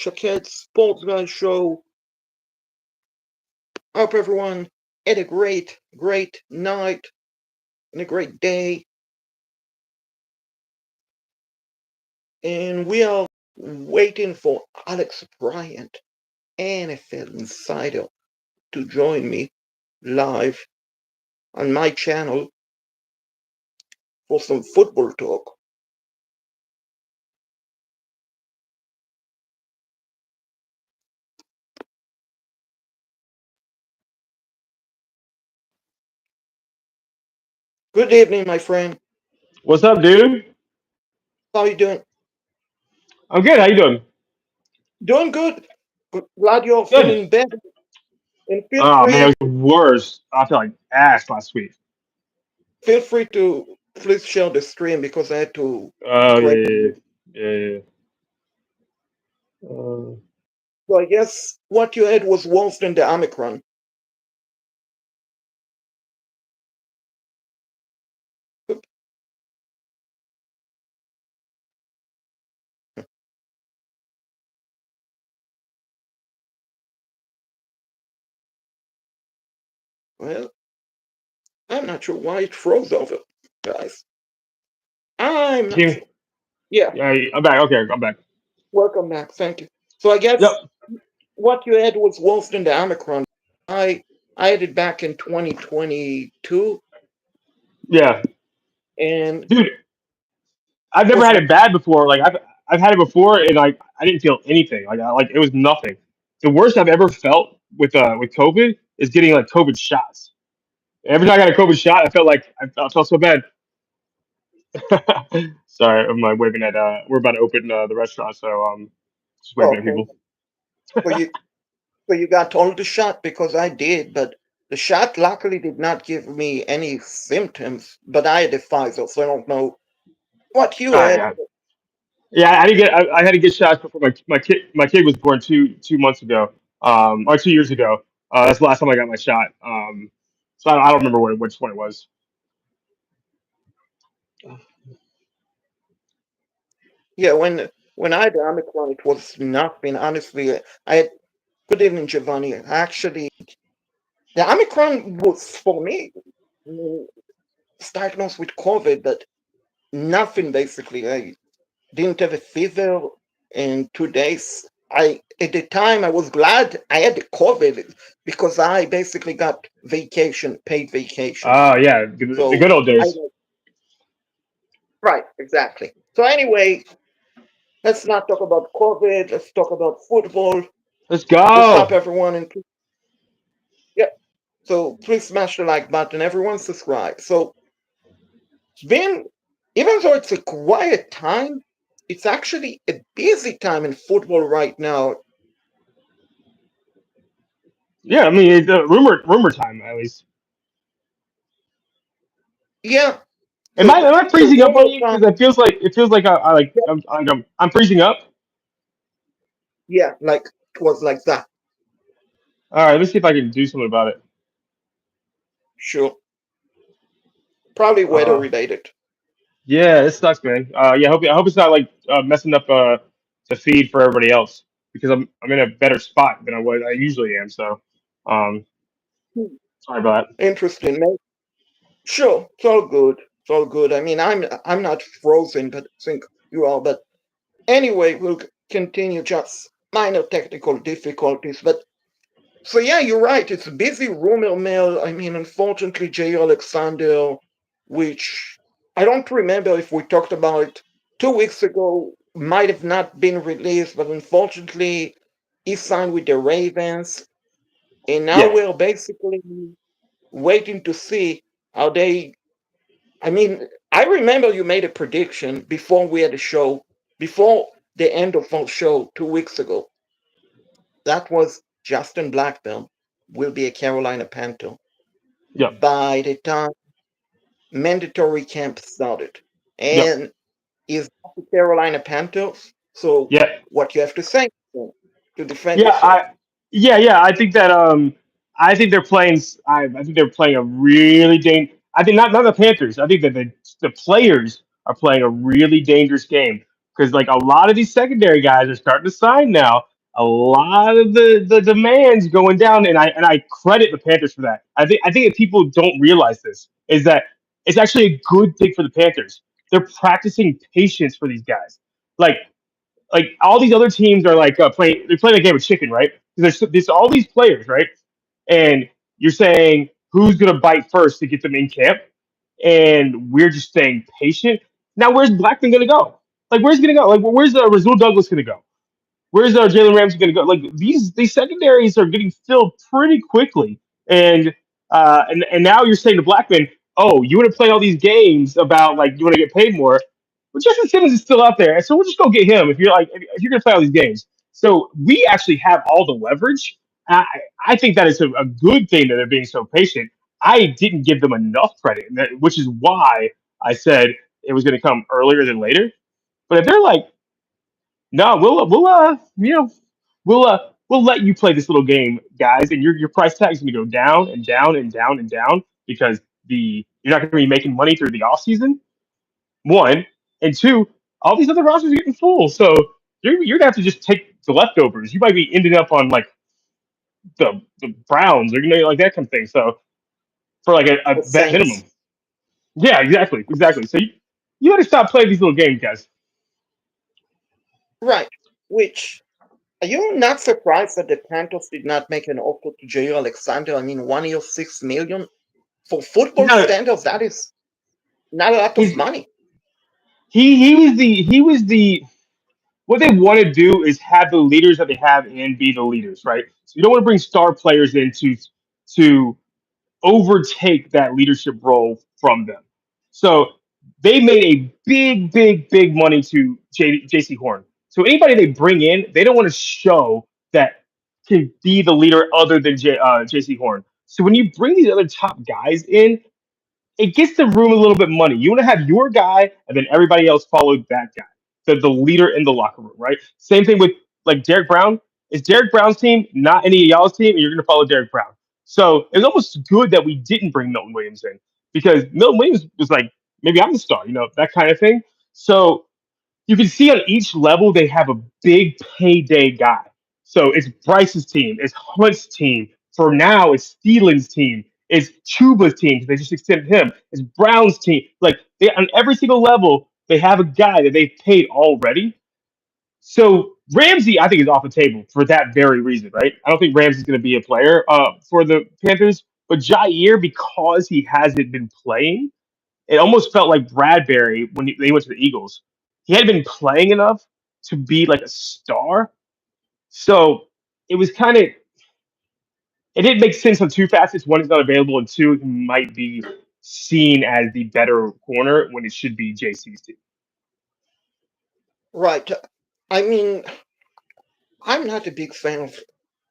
Shaquette Sports Guy Show. I hope everyone had a great night and a great day. And we are waiting for Alex Bryant, NFL Insider, to join me live on my channel for some football talk. Good evening, my friend. What's up, dude? How are you doing? I'm good. How you doing? Doing good. Glad you're Good. feeling better. And Oh man, it was the worst. I feel like ass last week. feel free to please share the stream because I had to Oh break. yeah, yeah, yeah. Uh, So I guess what you had was worse than the Omicron. Well, I'm not sure why it froze over, guys. I'm not Team. sure. Yeah, Yeah, I'm back. Okay, I'm back. welcome back. Thank you. So I Yep. guess what you had was worse than the Omicron. I I had it back in 2022, Yeah, and dude. I've never was had it bad before. I've had it before, and I didn't feel anything. It was nothing. The worst I've ever felt with COVID is getting like COVID shots. Every time I got a COVID shot, I felt so bad. Sorry, I'm like waving at. We're about to open the restaurant, so just waving at okay. people. So you got all the shot because I did, but the shot luckily did not give me any symptoms. But I had the Pfizer, so I don't know what you had. Yeah, yeah. I didn't get. I had to get shots before my kid was born two months ago. Or 2 years ago. That's the last time I got my shot. So I don't remember which one it was. Yeah, when I had the Omicron, it was nothing. Honestly, I had good evening, Giovanni. Actually, the Omicron was for me mm, diagnosed with COVID, but nothing basically. I didn't have a fever in 2 days. I at the time I was glad I had the COVID because I basically got vacation, paid vacation. Oh yeah, the So good old I days. right, exactly. So anyway, let's not talk about COVID. Let's talk about football. Let's What's up, go. everyone? And yeah, so please smash the like button. Everyone subscribe. So it's been, even though it's a quiet time, it's actually a busy time in football right now. Yeah, I mean it's rumor time at least. Yeah, Am I the am I the freezing up on rumor you? time. Because it feels like I'm freezing up. Yeah, like it was like that. All right, let me see if I can do something about it. Sure, probably weather Uh, related. Yeah, it sucks, man. Yeah, I hope it's not like messing up the feed for everybody else because I'm in a better spot than I usually am. So, um, Hmm, sorry about that. interesting, man. Sure, it's all good. It's all good. I mean, I'm not frozen, but I think you are. But anyway, we'll continue. Just minor technical difficulties, but so yeah, you're right. It's a busy rumor mill. I mean, unfortunately, Jay Alexander, which I don't remember if we talked about it 2 weeks ago, might have not been released, but unfortunately, he signed with the Ravens, and now Yeah, we're basically waiting to see how they. I mean, I remember you made a prediction before we had a show, before the end of our show 2 weeks ago. That was Justin Blackburn will be a Carolina Panther yep, by the time mandatory camp started. yep, And is that the Carolina Panthers? So yeah, what you have to say to defend yeah. yourself? Yeah. I think they're playing. I think they're playing a really I think not the Panthers. I think that the players are playing a really dangerous game because like a lot of these secondary guys are starting to sign now, a lot of the demands going down, and I credit the Panthers for that. I think that people don't realize this is that it's actually a good thing for the Panthers. They're practicing patience for these guys. Like all these other teams are like playing. They're playing a game of chicken, right? There's all these players, right? And you're saying who's gonna bite first to get them in camp, and we're just staying patient. Now, where's Blackman gonna go? Like, where's he gonna go? Like, where's Razul Douglas gonna go? Where's Jalen Ramsey going to go? Like these secondaries are getting filled pretty quickly, and now you're saying to Blackman, oh, you want to play all these games about like you want to get paid more, but Justin Simmons is still out there, and so we'll just go get him if you're going to play all these games. So we actually have all the leverage. I, I think that is a good thing that they're being so patient. I didn't give them enough credit, which is why I said it was going to come earlier than later. But if they're like, no, we'll let you play this little game, guys, and your price tag is going to go down and down and down and down because the you're not going to be making money through the off season. One and two, all these other rosters are getting full, so you're gonna have to just take the leftovers. You might be ending up on like the Browns or like that kind of thing. So for like a The vet minimum, Saints. yeah, exactly. So you got to stop playing these little games, guys. Right. Which, are you not surprised that the Panthers did not make an offer to Jair Alexander? I mean, 1 year, 6 million for He's football not. standards. That is not a lot of He's money. he was the what they want to do is have the leaders that they have and be the leaders, right? So you don't want to bring star players in to overtake that leadership role from them. So they made a big money to JC Horn. So anybody they bring in, they don't want to show that can be the leader other than JC Horn. So when you bring these other top guys in, it gets the room a little bit money. You want to have your guy, and then everybody else followed that guy, the leader in the locker room, right? Same thing with like Derek Brown. Is Derek Brown's team not any of y'all's team, and you're going to follow Derek Brown? So it was almost good that we didn't bring Milton Williams in because Milton Williams was like, maybe I'm the star, that kind of thing. So you can see on each level they have a big payday guy. So it's Bryce's team, it's Hunt's team. For now, it's Thielen's team, it's Chuba's team because they just extended him. It's Brown's team. Like they on every single level, they have a guy that they've paid already. So Ramsey, I think, is off the table for that very reason, right? I don't think Ramsey's going to be a player for the Panthers, but Jair, because he hasn't been playing, it almost felt like Bradbury when they went to the Eagles. He hadn't been playing enough to be like a star. So it was kind of it didn't make sense on two facets. One is not available, and two, he might be seen as the better corner when it should be JC's team. Right. I mean, I'm not a big fan of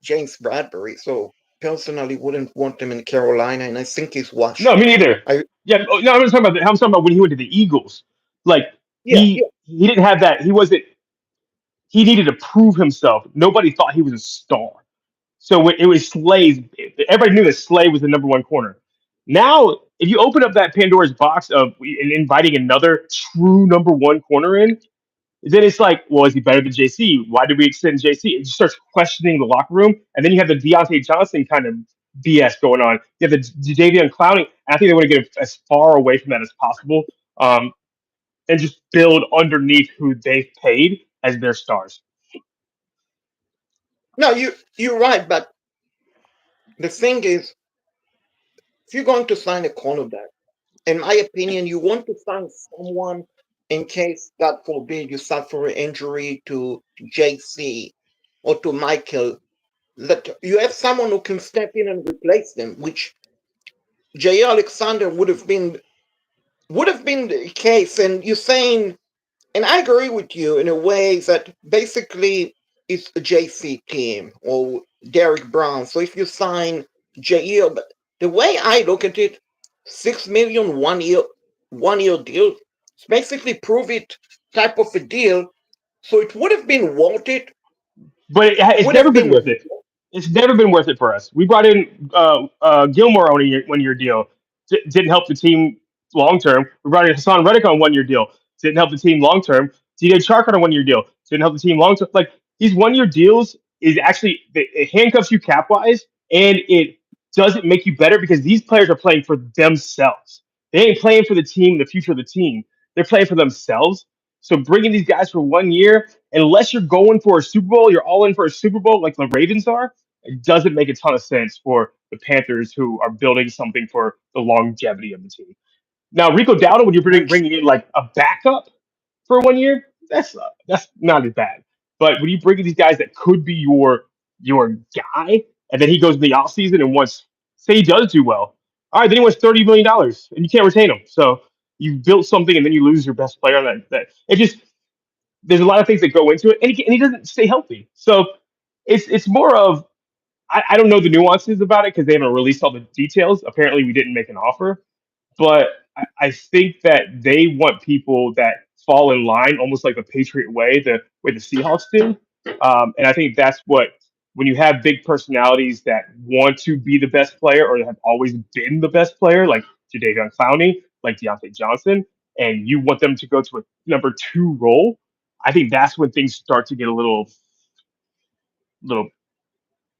James Bradbury, so personally wouldn't want him in Carolina, and I think he's No, washed. me neither. I Yeah, no, I'm talking about when he went to the Eagles. Like Yeah, yeah. he didn't have that. He wasn't. He needed to prove himself. Nobody thought he was a star. So it was Slay's. Everybody knew that Slay was the number one corner. Now, if you open up that Pandora's box of inviting another true number one corner in, then it's like, well, is he better than JC? Why did we extend JC? It just starts questioning the locker room, and then you have the Deontay Johnson kind of BS going on. You have the Javion Clowney. I think they want to get as far away from that as possible, um, and just build underneath who they've paid as their stars. No, you're right, but the thing is, if you're going to sign a cornerback, in my opinion, you want to sign someone in case, God forbid, you suffer an injury to JC or to Michael, that you have someone who can step in and replace them, which Jair Alexander would have been the case. And you're saying, and I agree with you in a way that basically it's a JC team or Derek Brown. So if you sign Jair, but the way I look at it, 6 million 1 year deal, it's basically prove it type of a deal. So it would have been worth it. But it's Would never have been worth been it. It's never been worth it for us. We brought in Gilmore on a 1 year deal. Didn't help the team long term. We brought in Hassan Reddick on a 1 year deal. Didn't help the team long term. DJ Chark on a 1 year deal. Didn't help the team long term. Like these 1 year deals, is actually it handcuffs you cap wise, and it doesn't make you better because these players are playing for themselves. They ain't playing for the team, the future of the team. They're playing for themselves. So bringing these guys for 1 year, unless you're going for a Super Bowl, you're all in for a Super Bowl like the Ravens are. It doesn't make a ton of sense for the Panthers who are building something for the longevity of the team. Now, Rico Dowdle, when you're bringing in like a backup for 1 year, that's not as bad. But when you bring in these guys that could be your guy, and then he goes in the offseason and once say he does do well, all right, then he wants $30 million and you can't retain him. So you built something and then you lose your best player on that. It just there's a lot of things that go into it, and he doesn't stay healthy. So it's more of I don't know the nuances about it because they haven't released all the details. Apparently, we didn't make an offer, but I think that they want people that fall in line, almost like the Patriot way, the way the Seahawks do. And I think that's what when you have big personalities that want to be the best player or have always been the best player, like Jadeveon Clowney, like Deontay Johnson, and you want them to go to a number two role. I think that's when things start to get a little.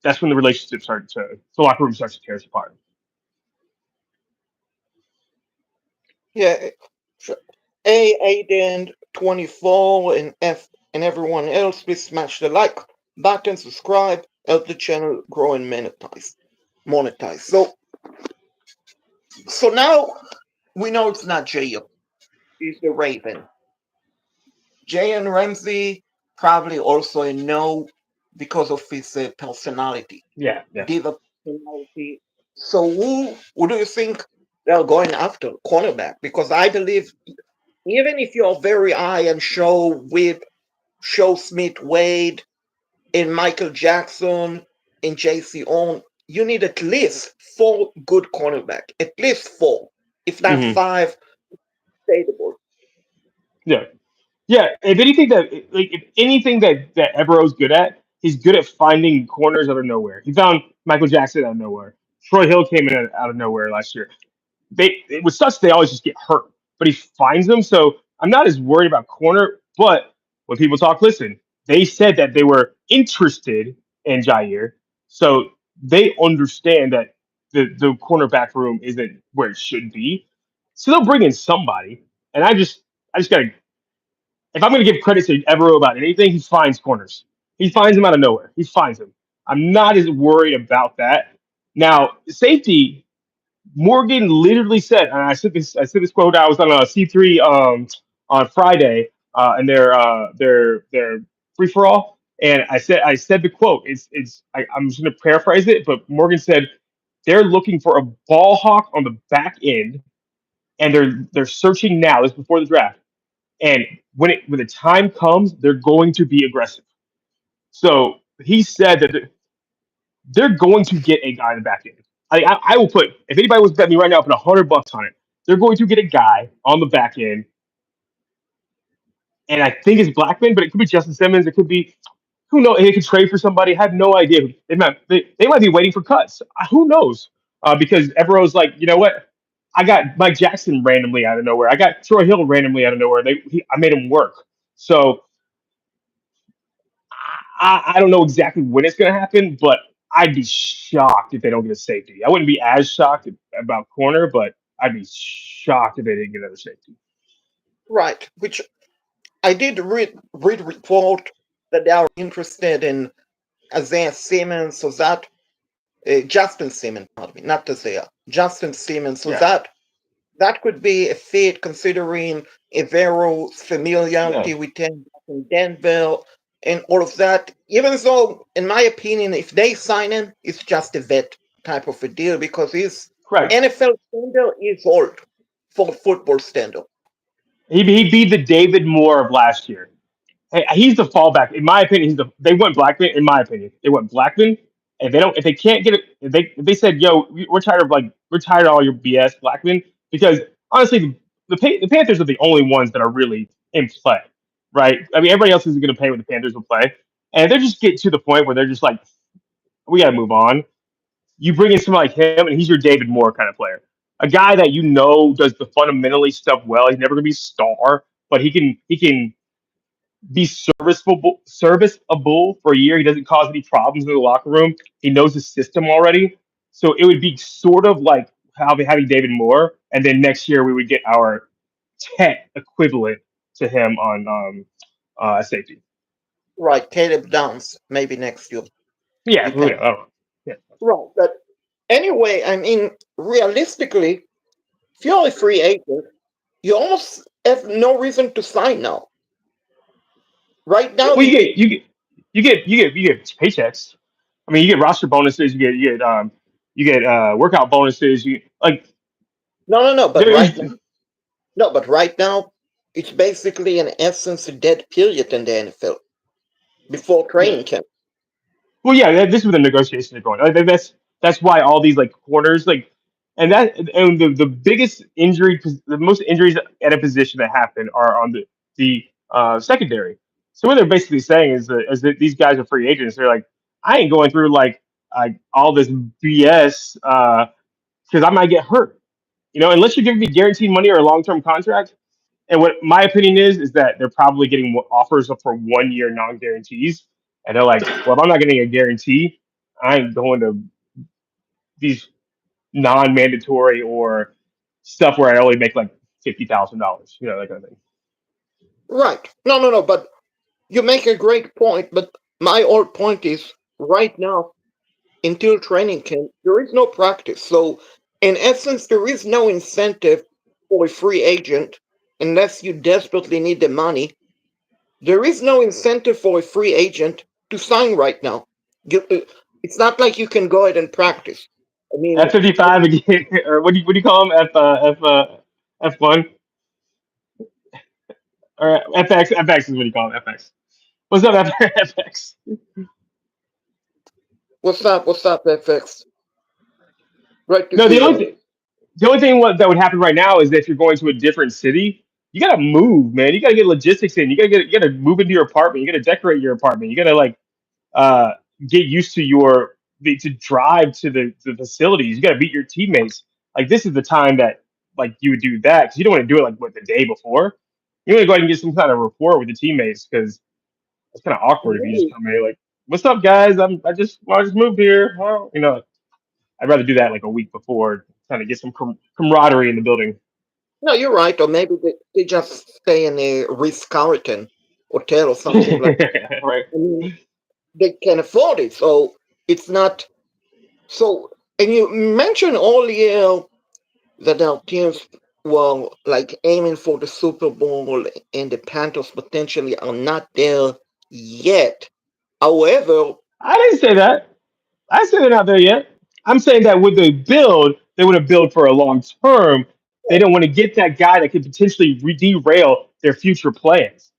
That's when the relationships start to the locker room starts to tear us apart. Yeah, so Aiden 24 and F and everyone else, please smash the like button, subscribe, help the channel grow and monetize. So now we know it's not J.O. It's the Raven. Jalen Ramsey probably also a no because of his personality, Yeah, yeah. diva personality. So who do you think they're going after? Cornerback? Because I believe even if you're very high and Show Smith Wade and Michael Jackson and JC On, you need at least four good cornerback. At least four. If not Hmm. five, stable. Yeah. Yeah, if anything that Evero's good at, he's good at finding corners out of nowhere. He found Michael Jackson out of nowhere. Troy Hill came in out of nowhere last year. It was such they always just get hurt, but he finds them. So I'm not as worried about corner. But when people talk, listen, they said that they were interested in Jair, so they understand that the cornerback room isn't where it should be. So they'll bring in somebody, and I just gotta if I'm going to give credit to Evero about anything, he finds corners. He finds them out of nowhere. He finds them. I'm not as worried about that. Now, safety, Morgan literally said, and I said this quote. I was on a C3 on Friday, and their free for all, and I said the quote. I'm just going to paraphrase it, but Morgan said they're looking for a ball hawk on the back end, and they're searching now. This is before the draft, and when the time comes, they're going to be aggressive. So he said that they're going to get a guy in the back end. I will put if anybody was betting me right now, put $100 on it. They're going to get a guy on the back end, and I think it's Blackman, but it could be Justin Simmons. It could be who knows. They could trade for somebody. I have no idea. They might be waiting for cuts. Who knows? Because Evero's like, you know what? I got Mike Jackson randomly out of nowhere. I got Troy Hill randomly out of nowhere. I made him work. So I don't know exactly when it's going to happen, but I'd be shocked if they don't get a safety. I wouldn't be as shocked about corner, but I'd be shocked if they didn't get another safety. Right. Which I did read report that they are interested in Isaiah Simmons, so that Justin Simmons, pardon me, not Isaiah, Justin Simmons, so Yeah, that could be a fit considering Evero's yeah, familiarity with him in Denver and all of that. Even though, in my opinion, if they sign him, it's just a vet type of a deal because his correct. NFL standard is old for football standard. He'd be the David Moore of last year. Hey, he's the fallback, in my opinion. They went Blackman, in my opinion. They went Blackman. If they can't get it, if they said, "Yo, we're tired of all your BS, Blackman," because honestly, the Panthers are the only ones that are really in play, right? I mean, everybody else isn't going to pay what the Panthers will play, and they just get to the point where they're just like, "We got to move on." You bring in someone like him, and he's your David Moore kind of player, a guy that you know does the fundamentally stuff well. He's never going to be a star, but he can be serviceable for a year. He doesn't cause any problems in the locker room. He knows the system already. So it would be sort of like having David Moore, and then next year we would get our tech equivalent to him on safety. Right, Caleb Downs, maybe next year. Yeah, who Depends. knows? I don't know. Yeah. Right, but anyway, I mean, realistically, if you're a free agent, you almost have no reason to sign now. Right now, Well, the you get paychecks. I mean, you get roster bonuses. You get workout bonuses. You like no, but there right is. now, no, but right now, it's basically in essence a dead period in the NFL before training camp. Well, yeah, this is where the negotiations are going. Like, that's why all these like corners like, and the biggest injury, the most injuries at a position that happen are on the secondary. So what they're basically saying is that these guys are free agents. They're like, I ain't going through like all this BS because I might get hurt. Unless you're giving me guaranteed money or a long term contract. And what my opinion is that they're probably getting offers for 1 year non guarantees, and they're like, well, if I'm not getting a guarantee, I ain't going to these non mandatory or stuff where I only make like $50,000, that kind of thing. Right. No, but you make a great point. But my old point is right now, until training camp, there is no practice. So, in essence, there is no incentive for a free agent unless you desperately need the money. There is no incentive for a free agent to sign right now. It's not like you can go ahead and practice. I mean, F-55 again, or what do you call them? F1 or FX? FX is what you call them. FX. What's up, FX? what's up, FX? Great to No, see the you, only man. thing that would happen right now is that if you're going to a different city, you gotta move, man. You gotta get logistics in. You gotta move into your apartment. You gotta decorate your apartment. You gotta uh, get used to to drive to the facilities. You gotta meet your teammates. Like this is the time that like you would do that because you don't want to do it like the day before. You want to go ahead and get some kind of rapport with the teammates because it's kind of awkward if you just Really? come in like, "What's up, guys? I just moved here." Well, I'd rather do that like a week before, kind of get some camaraderie in the building. No, you're right. Or maybe they just stay in a Ritz-Carlton hotel or something like Right. that. I mean, they can afford it. So it's not so. And you mentioned earlier that our teams were like aiming for the Super Bowl and the Panthers potentially are not there yet. However, I didn't say that. I said they're not there yet. I'm saying that with the build, they want to build for a long term. They don't want to get that guy that could potentially derail their future plans.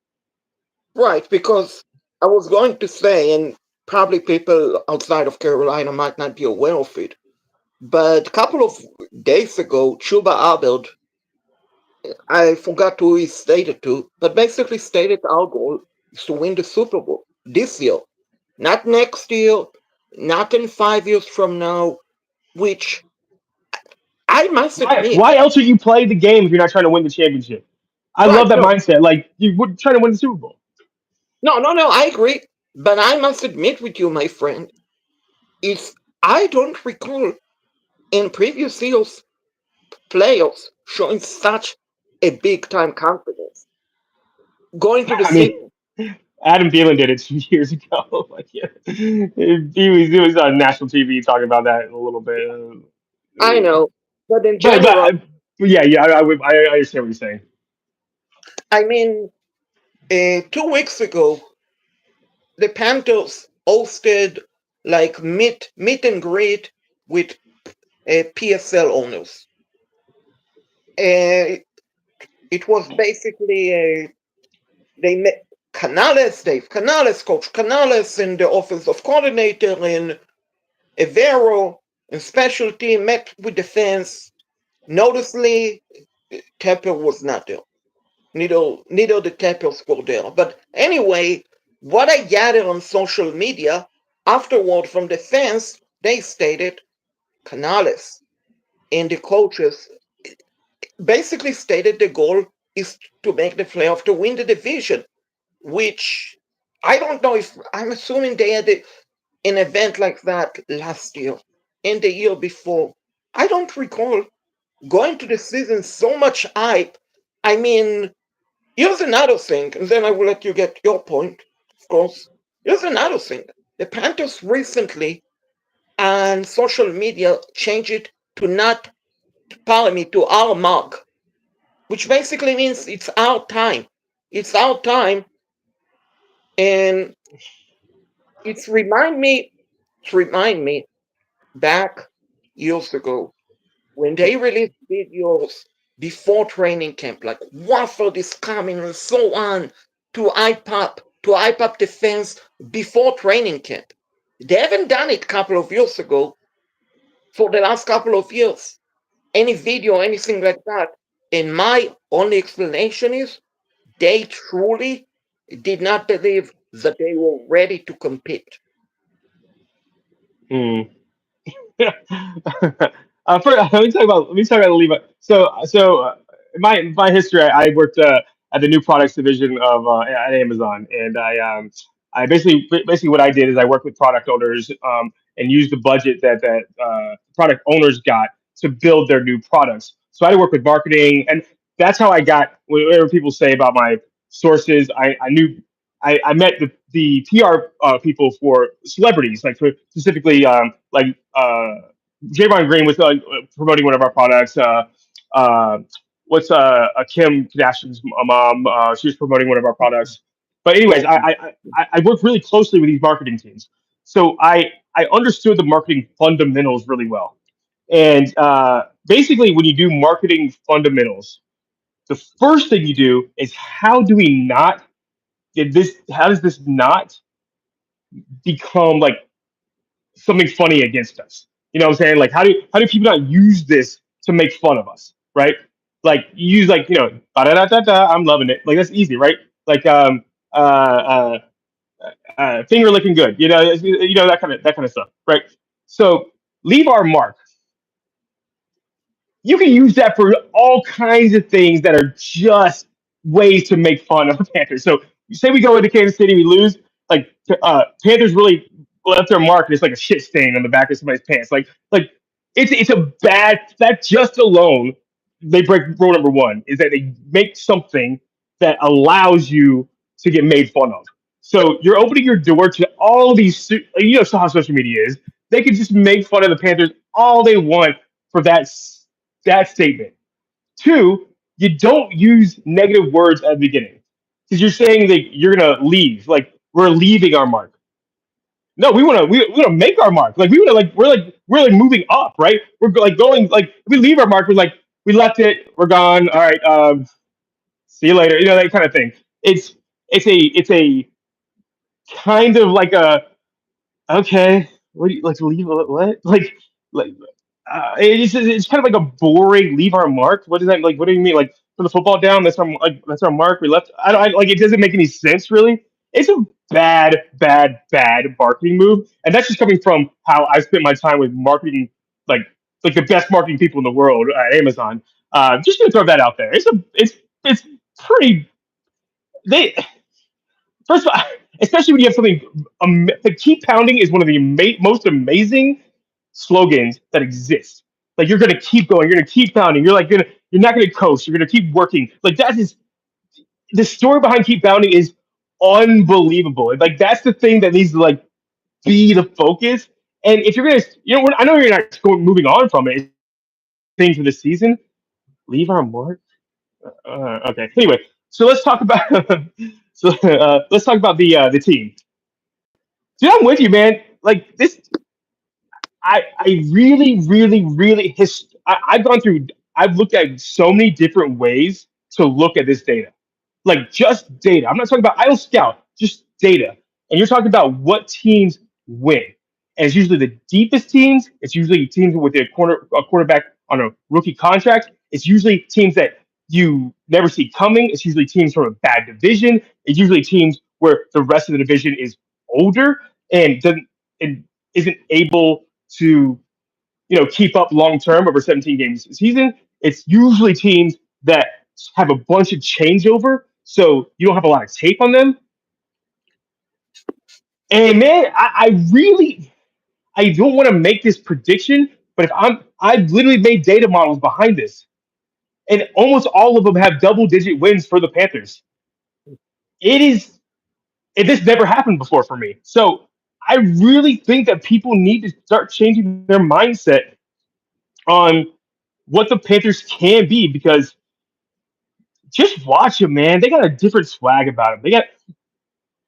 right, because I was going to say, and probably people outside of Carolina might not be aware of it, but a couple of days ago, Chuba Abeld, I forgot who he stated to, but basically stated our goal is to win the Super Bowl this year, not next year, not in 5 years from now, which I must Why? admit, Why else would you play the game if you're not trying to win the championship? I right, love that no, mindset. Like you would try to win the Super Bowl. no, I agree, but I must admit with you, my friend, it's I don't recall in previous years players showing such a big time confidence going to the I mean, season. Adam Thielen did it 2 years ago. Like, yeah. He was on national TV talking about that a little bit. I know, but in But general, yeah, I understand what you're saying. I mean, 2 weeks ago, the Panthers hosted like meet and greet with PSL owners. Uh, it was basically they met Dave Canales, Coach Canales, and the offensive coordinator, and Evero, and special team met with the fans. Noticeably, Temple was not there. Neither the Temples were there. But anyway, what I gathered on social media afterward from the fans, they stated Canales and the coaches basically stated the goal is to make the playoff to win the division. which I don't know if I'm assuming they had an event like that last year and the year before. I don't recall going to the season so much hype. I mean, here's another thing, and then I will let you get your point, of course. Here's another thing. The Panthers recently on social media changed it to not, pardon me, to our mark, which basically means it's our time. It's our time, and it's remind me back years ago when they released videos before training camp, like Waffle is coming and so on, to hype up the fans before training camp. They haven't done it a couple of years ago for the last couple of years. Any video, anything like that. And my only explanation is they truly did not believe that they were ready to compete. Hmm. Let me talk about Levi. In my history, I worked at the new products division of at Amazon, and I basically what I did is I worked with product owners and used the budget that product owners got to build their new products. So I work with marketing, and that's how I got whatever people say about my sources. I knew I met the PR people for celebrities, like for specifically Javon Green was promoting one of our products. Uh, what's Kim Kardashian's mom? She was promoting one of our products. But anyways, Cool. I work really closely with these marketing teams, so I understood the marketing fundamentals really well. And basically, when you do marketing fundamentals, the first thing you do is how do we not get this? How does this not become like something funny against us? You know what I'm saying? Like how do people not use this to make fun of us, right? Like you use like da da da da da. I'm loving it. Like that's easy, right? Like finger looking good. That kind of stuff, right? So leave our mark. You can use that for all kinds of things that are just ways to make fun of the Panthers. So you say we go into Kansas City, we lose, like Panthers really left their mark, and it's like a shit stain on the back of somebody's pants. Like it's a bad that just alone they break rule number one is that they make something that allows you to get made fun of. So you're opening your door to all these how social media is. They can just make fun of the Panthers all they want for that statement. Two, you don't use negative words at the beginning because you're saying that you're gonna leave. Like we're leaving our mark. No, we want to make our mark. Like we want to we're like moving up, right? We're like going like if we leave our mark. We're like we left it. We're gone. All right. See you later. That kind of thing. It's it's a kind of like a okay. What do you like leave? What like it's kind of like a boring leave our mark. What does that like? What do you mean? Like put the football down? That's our mark. We left. Like it doesn't make any sense really. It's a bad marketing move, and that's just coming from how I spent my time with marketing, like like the best marketing people in the world at Amazon. Just gonna throw that out there. It's pretty. They first of all, especially when you have something, the keep pounding is one of the most amazing slogans that exist. Like you're gonna keep going, you're gonna keep pounding. You're not gonna coast. You're gonna keep working. Like that is the story behind keep pounding is unbelievable. Like that's the thing that needs to like be the focus. And if you're gonna, I know you're not moving on from it. Thing for this season, leave our mark. Okay. Anyway, so let's talk about the team. Dude, I'm with you, man. Like this, I really I've gone through. I've looked at so many different ways to look at this data, like just data. I'm not talking about idle scout, just data. And you're talking about what teams win, and it's usually the deepest teams. It's usually teams with a quarterback on a rookie contract. It's usually teams that you never see coming. It's usually teams from a bad division. It's usually teams where the rest of the division is older and doesn't and isn't able to keep up long term over 17 games a season. It's usually teams that have a bunch of changeover, so you don't have a lot of tape on them. And man, I don't want to make this prediction, but I've literally made data models behind this, and almost all of them have double digit wins for the Panthers. It is this never happened before for me. So I really think that people need to start changing their mindset on what the Panthers can be because just watch them, man. They got a different swag about them. They got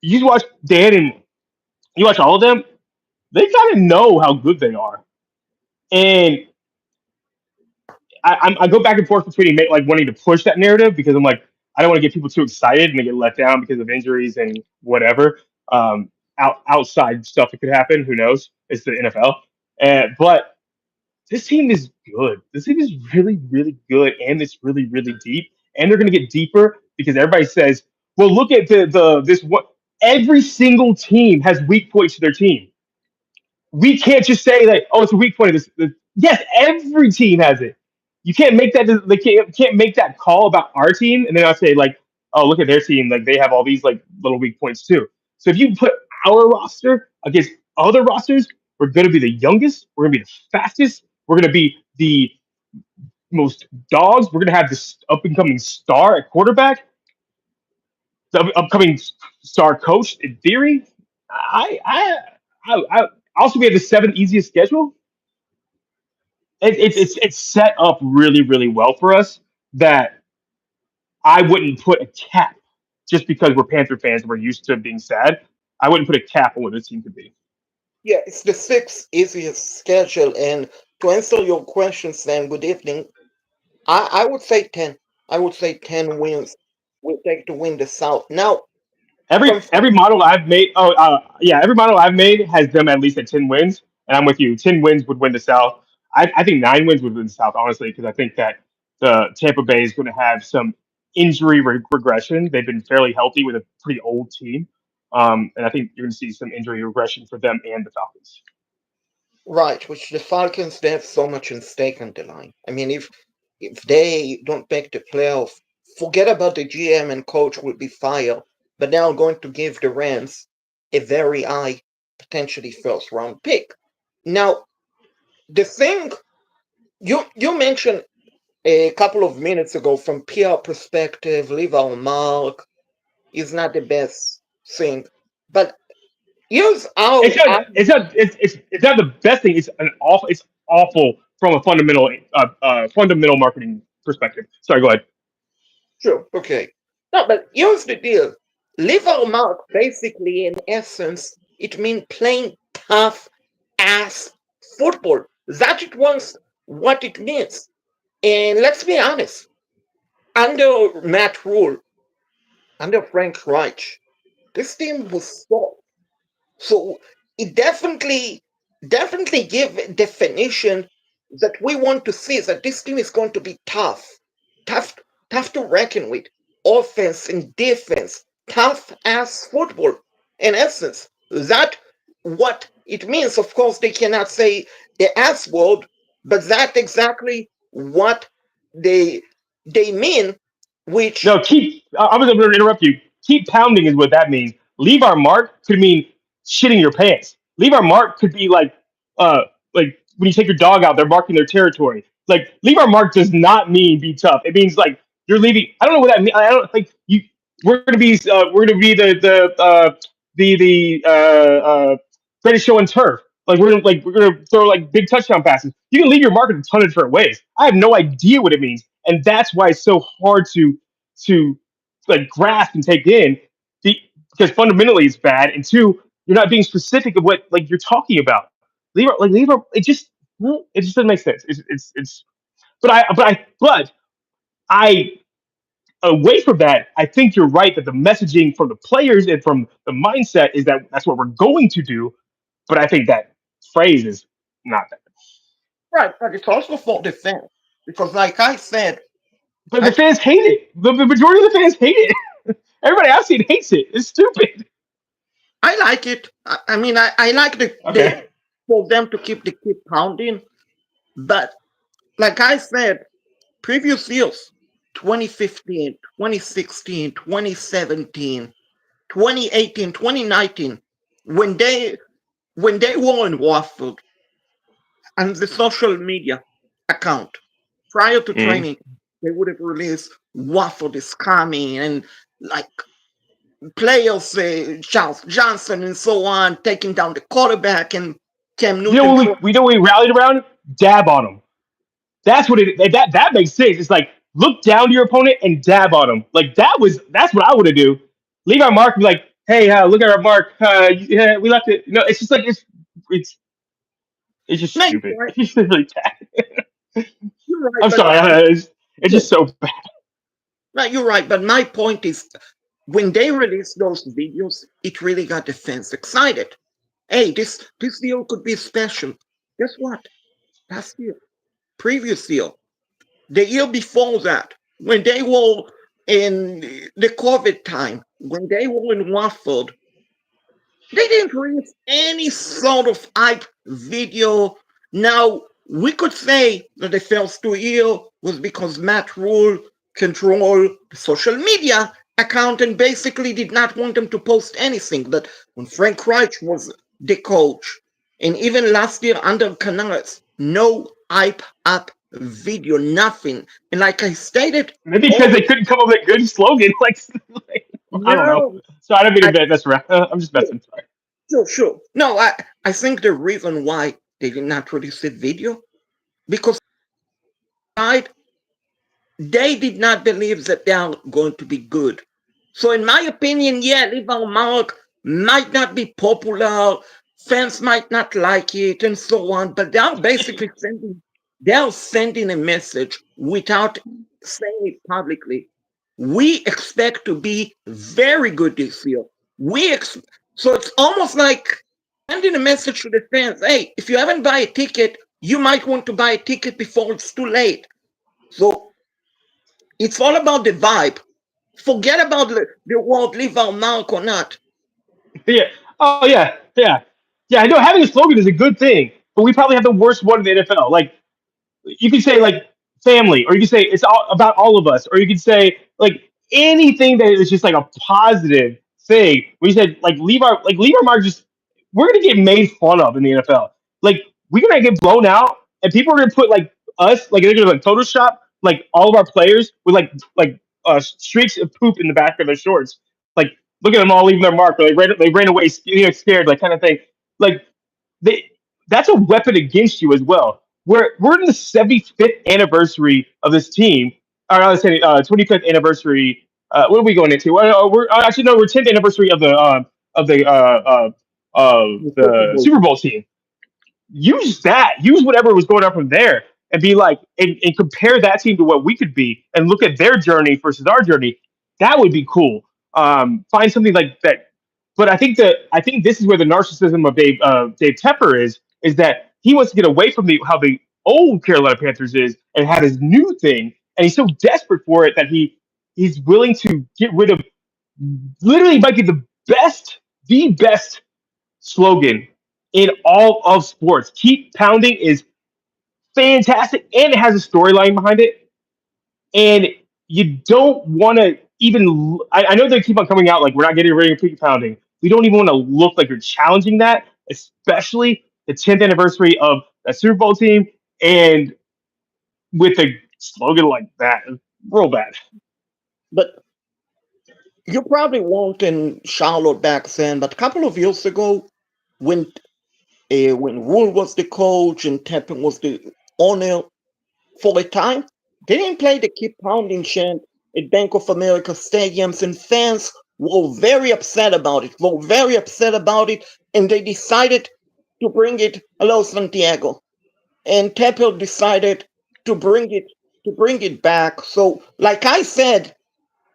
you watch Dan and you watch all of them. They kind of know how good they are, and I go back and forth between like wanting to push that narrative because I'm like I don't want to get people too excited and they get let down because of injuries and whatever. Outside stuff that could happen. Who knows? It's the NFL. But this team is good. This team is really, really good, and it's really, really deep. And they're going to get deeper because everybody says, "Well, look at this one." Every single team has weak points to their team. We can't just say like, "Oh, it's a weak point." Yes, every team has it. You can't make that. They can't make that call about our team, and then I say like, "Oh, look at their team. Like they have all these like little weak points too." So if you put our roster against other rosters, we're going to be the youngest. We're going to be the fastest. We're going to be the most dogs. We're going to have this up and coming star at quarterback, the upcoming star coach in theory. I also we have the seventh easiest schedule. It's set up really really well for us that I wouldn't put a cap just because we're Panther fans and we're used to being sad. I wouldn't put a cap on what this team could be. Yeah, it's the sixth easiest schedule. And to answer your question, Sam, good evening. I would say 10. I would say 10 wins will take to win the South. Now, from Every model I've made, yeah, every model I've made has them at least at 10 wins, and I'm with you. 10 wins would win the South. I think 9 wins would win the South, honestly, because I think that the Tampa Bay is going to have some injury regression. They've been fairly healthy with a pretty old team, and I think you're going to see some injury regression for them and the Falcons. right, which the Falcons, they have so much in stake on the line. I mean, if they don't make the playoff, forget about the GM and coach will be fired, but they are going to give the Rams a very high, potentially first round pick. Now, the thing you mentioned a couple of minutes ago from PR perspective, leave our mark is not the best thing. But here's It's how not. I It's not the best thing. It's an awful. It's awful from a fundamental marketing perspective. Sorry, go ahead. sure, okay. No, but here's the deal. Leave our mark basically in essence, it means playing tough ass football. That it was what it means. And let's be honest, under Matt Rule, under Frank Reich, this team was soft. So it definitely give a definition that we want to see that this team is going to be tough, tough to reckon with. Offense and defense, tough ass football. In essence, that what it means. Of course, they cannot say the S word, but that exactly what they they mean. Which No, I was going to interrupt you. Keep pounding is what that means. Leave our mark could mean shitting your pants. Leave our mark could be uh, like when you take your dog out, they're marking their territory. Like leave our mark does not mean be tough. It means like you're leaving. I don't know what that means. I don't like you. We're gonna be the greatest show on turf. We're gonna throw like big touchdown passes. You can leave your mark in a ton of different ways. I have no idea what it means, and that's why it's so hard to like grasp and take in the, because fundamentally it's bad, and two, you're not being specific of what like you're talking about. Leave it. It just doesn't make sense. It's but I away from that, I think you're right that the messaging from the players and from the mindset is that that's what we're going to do. But I think that phrase is not that. right, but it's also for defense. Because like I said, But the I fans hate it. The majority of the fans hate it. Everybody I've seen hates it. It's stupid. I like it. I mean, I like the Okay. for them to keep pounding. But like I said, previous years, 2015, 2016, 2017, 2018, 2019. when they were in Watford and the social media account prior to Mhm. training, they would have released Watford is coming and like players, Charles Johnson and so on, taking down the quarterback and Cam You know Newton. what we know what we rallied around? Dab on them. That's what that makes sense. It's like look down to your opponent and dab on them. Like that's what I would have do. Leave our mark and be like, hey, look at our mark. Yeah, we left it. No, it's just like it's it's just No, stupid. It's just really bad. you're right, I'm but sorry. It's just so bad. no, you're right. But my point is, when they released those videos, it really got the fans excited. Hey, this deal could be special. Guess what? Last year, previous year, the year before that, when they were in the COVID time, when they were in Watford, they didn't release any sort of hype video. Now, we could say that the first 2 years was because Matt Rule controlled the social media account and basically did not want them to post anything. But when Frank Reich was the coach, and even last year under Canales, no hype up video, nothing. And like I stated, Maybe because all they couldn't come up with a good slogan. Like I don't know. no, So I don't mean I, to mess around. I'm just messing. Sorry. sure, sure. No, I think the reason why they did not release the video because right, they did not believe that they are going to be good. So, in my opinion, yeah, Leave Our Mark might not be popular, fans might not like it, and so on. But they are sending a message without saying it publicly. We expect to be very good this year. So it's almost like sending a message to the fans. Hey, if you haven't buy a ticket, you might want to buy a ticket before it's too late. So it's all about the vibe. Forget about the word leave our mark or not. Yeah. Oh yeah. Yeah. Yeah. I know having a slogan is a good thing, but we probably have the worst one in the NFL. Like you could say like family, or you could say it's all about all of us, or you could say like anything that is just like a positive thing. We said like leave our mark. Just we're gonna get made fun of in the NFL. Like we're gonna get blown out, and people are gonna put like us like they're gonna like Photoshop like all of our players with streaks of poop in the back of their shorts. Like look at them all leaving their mark. Or they ran away, scared, like kind of thing. Like they that's a weapon against you as well. We're in the 75th anniversary of this team. Or I was saying 25th anniversary. What are we going into? We're actually no, we're 10th anniversary of the Super Bowl team. Use that. Use whatever was going on from there, and be like, and compare that team to what we could be, and look at their journey versus our journey. That would be cool. Find something like that. But I think this is where the narcissism of Dave Tepper is that he wants to get away from the how the old Carolina Panthers is and have his new thing, and he's so desperate for it that he's willing to get rid of literally might be the best slogan in all of sports. Keep pounding is fantastic, and it has a storyline behind it. And you don't want to even. I know they keep on coming out like we're not getting rid of keep pounding. We don't even want to look like you're challenging that, especially the 10th anniversary of a Super Bowl team, and with a slogan like that, real bad. But you probably won't in Charlotte back then. But a couple of years ago, when when Rule was the coach and Tepper was the owner, for a time, they didn't play the keep pounding chant at Bank of America stadiums, and fans were very upset about it. Were very upset about it, and they decided to bring it. Hello, Santiago, and Tepper decided to bring it back. So, like I said,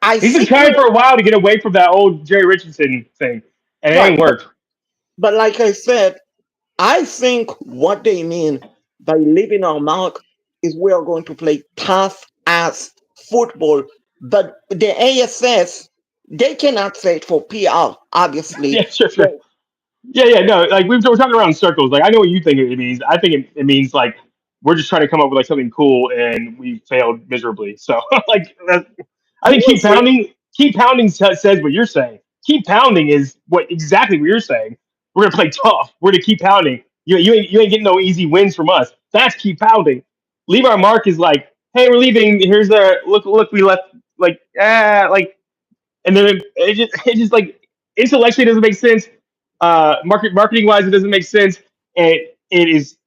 I He's been see trying clear, for a while to get away from that old Jerry Richardson thing, and it right, ain't worked. but like I said, I think what they mean by leaving our mark is we are going to play tough ass football. But the ASS, they cannot say it for PR, obviously. Yeah, sure, sure. So, Yeah, no, like we're talking around in circles. Like I know what you think it means. I think it means like we're just trying to come up with like something cool, and we failed miserably. So like I who think keep pounding says what you're saying. Keep pounding is what exactly what you're saying. We're gonna play tough. We're gonna keep pounding. You ain't getting no easy wins from us. That's keep pounding. Leave our mark is like, hey, we're leaving. Here's our look. We left like, and then it just like intellectually doesn't make sense. Marketing wise, it doesn't make sense. And it is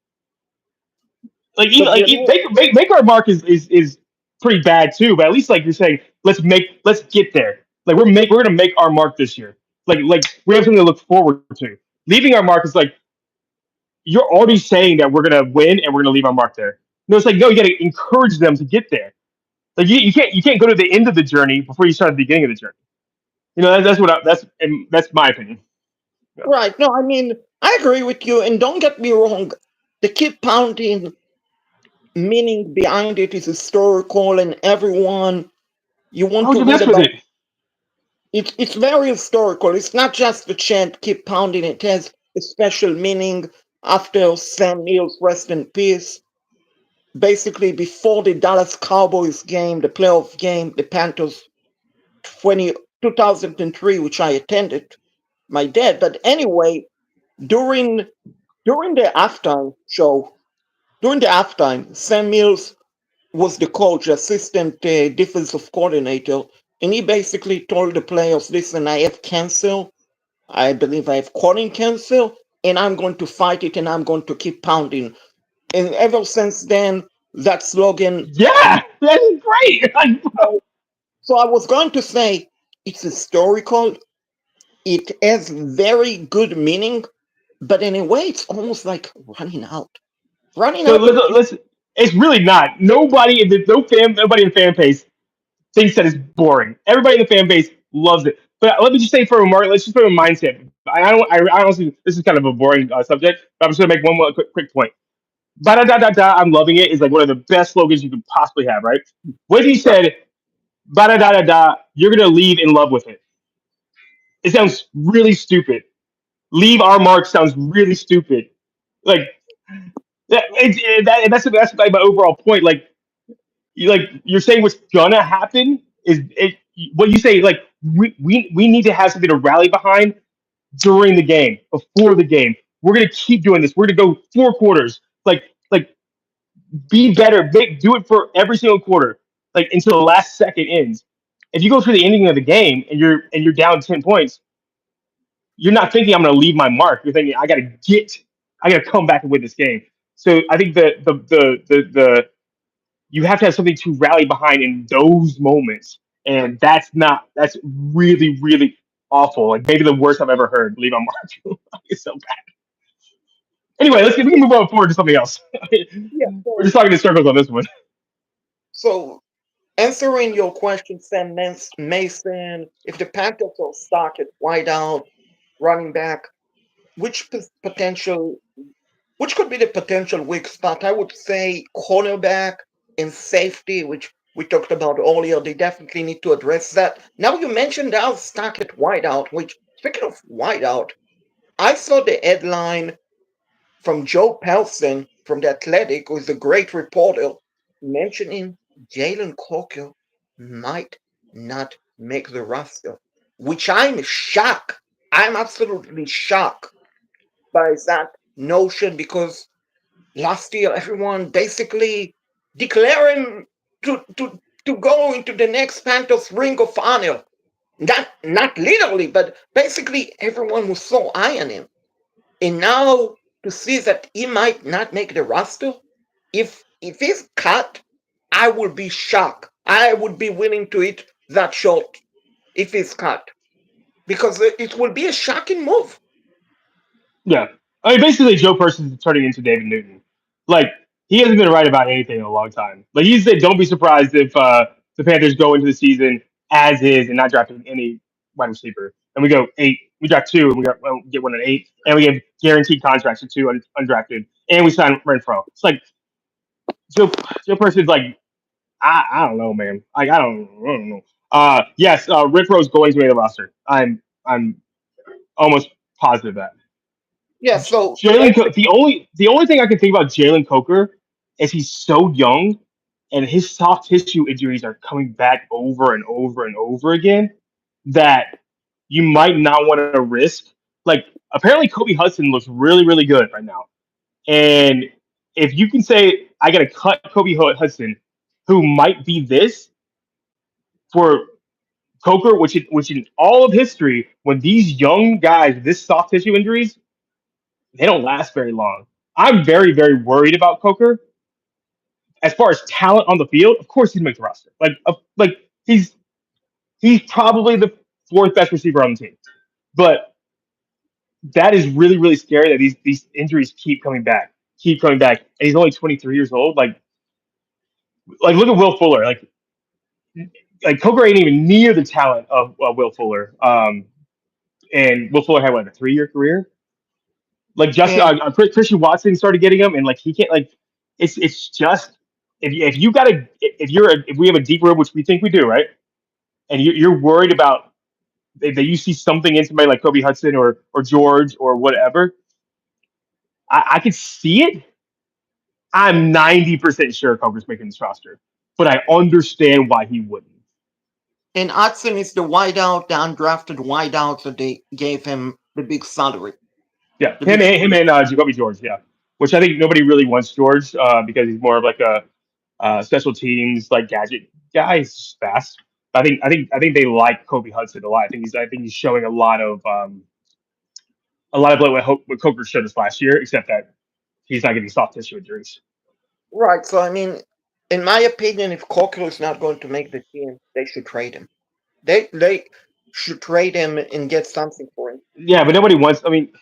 like even But like make our mark is pretty bad too. But at least like you're saying, let's get there. Like we're gonna make our mark this year. Like we have something to look forward to. Leaving our mark is like you're already saying that we're gonna win and we're gonna leave our mark there. No, it's like no, you got to encourage them to get there. Like you can't go to the end of the journey before you start at the beginning of the journey. That's my opinion. Yeah. right. No, I mean, I agree with you. And don't get me wrong, the keep pounding meaning behind it is historical, and everyone you Why want would to you read mess with about it? it's very historical. It's not just the chant keep pounding, it has a special meaning after Sam Mills, rest in peace. Basically, before the Dallas Cowboys game, the playoff game, the Panthers 2003, which I attended, my dad. But anyway, during during the halftime show, during the halftime, Sam Mills was the coach, assistant defensive coordinator, and he basically told the players, "Listen, I have cancer. I believe I have colon cancer, and I'm going to fight it, and I'm going to keep pounding." And ever since then, that slogan. Yeah, that's great. Like, So, so I was going to say it's historical. It has very good meaning, but in a way, it's almost like running out. Running so out of let's. It's really not. Nobody in the no fan. Nobody in the fan base thinks that it's boring. Everybody in the fan base loves it. But let me just say for a market, let's just put a mindset. I honestly, this is kind of a boring subject, but I'm just gonna make one more quick point. Ba da da da da. I'm loving it is like one of the best slogans you could possibly have, right? What if you right. said ba da da da da? You're gonna leave in love with it. It sounds really stupid. Leave our mark sounds really stupid. Like that's like my overall point. You're saying what's gonna happen is it what you say like we need to have something to rally behind during the game, before the game. We're gonna keep doing this. We're gonna go 4 quarters. Like be better. Do it for every single quarter, like until the last second ends. If you go through the ending of the game and you're down 10 points, you're not thinking I'm gonna leave my mark. You're thinking I gotta come back and win this game. So I think the you have to have something to rally behind in those moments. And that's really awful. Like maybe the worst I've ever heard. Leave on Mark. It's so bad. Anyway, we can move on forward to something else. Yeah. We're just talking in circles on this one. So answering your question, Sam Mason, if the Panthers are stuck at wideout, running back, which potential, which could be the potential weak spot? I would say cornerback and safety, which we talked about earlier. They definitely need to address that. Now you mentioned they're stuck at wideout, which speaking of wideout, I saw the headline from Joe Pelson from The Athletic, who is a great reporter, mentioning Jalen Coker might not make the roster, which I'm shocked. I'm absolutely shocked by that notion because last year everyone basically declaring to go into the next Panthers Ring of Honor. Not literally, but basically everyone was so high on him. And now to see that he might not make the roster, if he's cut, I would be shocked. I would be willing to eat that short if he's cut because it will be a shocking move. Yeah. I mean, basically, Joe Person's turning into David Newton. Like, he hasn't been right about anything in a long time. Like, he said, don't be surprised if the Panthers go into the season as is and not drafting any wide receiver. And we go 8. We draft 2, and we get 1 at 8. And we have guaranteed contracts for 2 undrafted. And we sign Renfro. It's like, Joe, Joe Person's like, I don't know, man. Like, I don't know. Yes, Renfro's going to make the roster. I'm almost positive of that. Yeah, so The only thing I can think about Jalen Coker is he's so young and his soft tissue injuries are coming back over and over again that you might not want to risk. Like apparently Kobe Hudson looks really, really good right now. And if you can say I got to cut Kobe Hudson, who might be this for Coker, which in all of history, when these young guys with this soft tissue injuries, they don't last very long. I'm very, very worried about Coker. As far as talent on the field, of course he's make the roster. Like he's probably the fourth best receiver on the team. But that is really, really scary that these injuries keep coming back, and he's only 23 years old. Like look at Will Fuller. Like Coker ain't even near the talent of Will Fuller. And Will Fuller had what, a 3 year career. Like Justin And Christian Watson started getting him, and like he can't like it's just if you got to if we have a deep room, which we think we do, right? And you're worried about that you see something in somebody like Kobe Hudson or George or whatever. I could see it. I'm 90% sure Coker's making this roster, but I understand why he wouldn't. and Hudson is the wideout, the undrafted wideout that they gave him the big salary. Yeah, The him big and him and Jacoby George. Yeah, which I think nobody really wants George because he's more of like a special teams like gadget guy. He's just fast. I think they like Kobe Hudson a lot. I think he's showing a lot of what Coker showed us last year, except that he's not getting soft tissue injuries. right. So I mean, in my opinion, if Coker is not going to make the team, they should trade him. They should trade him and get something for him. Yeah, but nobody wants. I mean,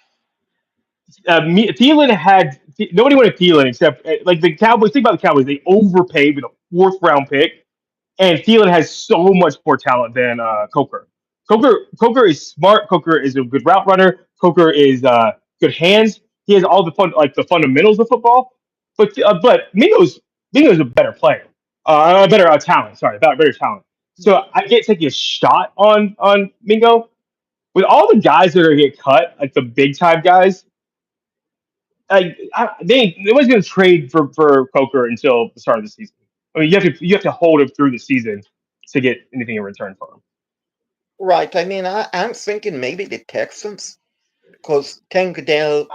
Thielen had nobody wanted Thielen except like the Cowboys. Think about the Cowboys; they overpaid with a fourth round pick, and Thielen has so much more talent than Coker. Coker is smart. Coker is a good route runner. Coker is good hands. He has all the the fundamentals of football. But Mingo's a better player, a better talent. Sorry, better talent. So I get taking a shot on Mingo with all the guys that are gonna get cut, like the big time guys. They wasn't going to trade for Coker until the start of the season. I mean, you have to hold him through the season to get anything in return for him. Right. I mean, I'm thinking maybe the Texans, because Tank Dell.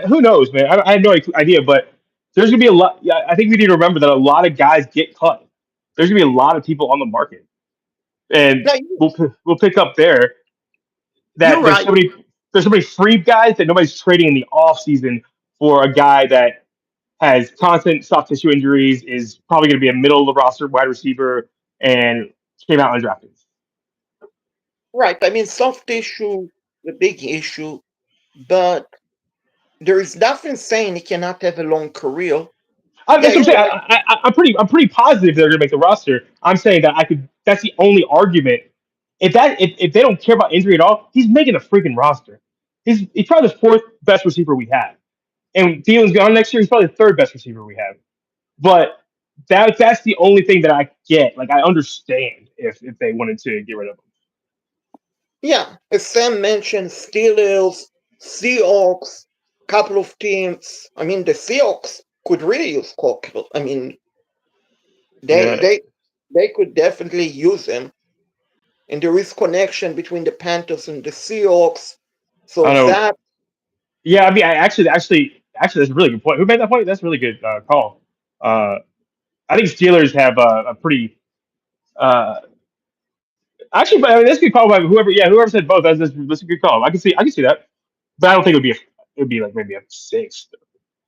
Who knows, man? I have no idea, but there's going to be a lot. Yeah, I think we need to remember that a lot of guys get cut. There's going to be a lot of people on the market, and No, we'll pick up there you're that right. there's so many free guys that nobody's trading in the off season for a guy that has constant soft tissue injuries, is probably going to be a middle of the roster wide receiver, and came out undrafted. Right. I mean, soft tissue, the big issue, but there is nothing saying he cannot have a long career. Yeah, That's what I'm you're saying. right. I'm pretty positive they're going to make the roster. I'm saying that I could. That's the only argument. If they don't care about injury at all, he's making a freaking roster. He's probably the fourth best receiver we have, and Thielen's gone next year. He's probably the third best receiver we have. But that's the only thing that I get. Like I understand if they wanted to get rid of him. Yeah, as Sam mentioned, Steelers, Seahawks, couple of teams. I mean, the Seahawks could really use Coker. I mean, they Yeah, they they could definitely use him, and there is connection between the Panthers and the Seahawks. I So don't know. that Yeah, I mean, actually, that's a really good point. Who made that point? That's a really good call. Uh, I think Steelers have a pretty uh, actually, but I mean, that's a good call by whoever. Yeah, whoever said both. That's a good call. I can see that, but I don't think it would be like maybe a sixth.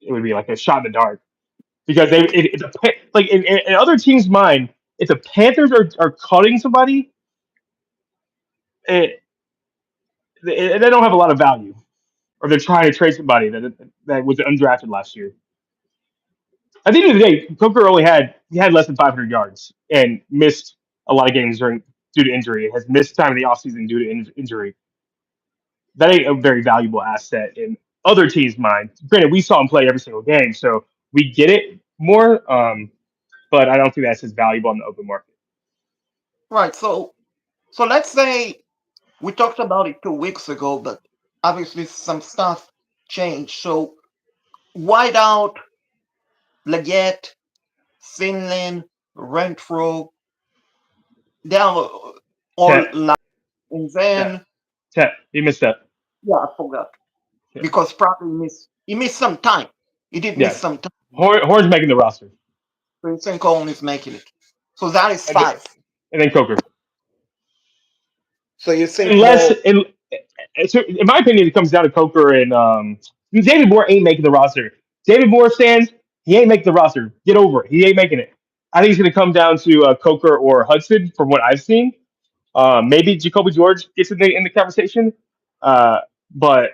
It would be like a shot in the dark because like in other teams' mind, if the Panthers are cutting somebody, it, they don't have a lot of value, or they're trying to trade somebody that was undrafted last year. At the end of the day, Coker he had less than 500 yards and missed a lot of games due to injury. Has missed time in the offseason due to injury. That ain't a very valuable asset in other teams' minds. Granted, we saw him play every single game, so we get it more. But I don't think that's as valuable in the open market. right. So let's say we talked about it 2 weeks ago, but obviously some stuff changed. So wideout, Leggett, Finland, Renfro, they are all Tet, live. And Tet, then Tet, you missed that. Yeah, I forgot Yeah, because probably he missed some time. He did miss yeah. some time. Horn's making the roster, So you think Cohen is making it. So that is and, five. and then Coker. So you think Unless, more. so in my opinion, it comes down to Coker and David Moore ain't making the roster. David Moore stands, he ain't making the roster. Get over it. He ain't making it. I think it's going to come down to Coker or Hudson, from what I've seen. Maybe Jacoby George gets in the conversation, uh, but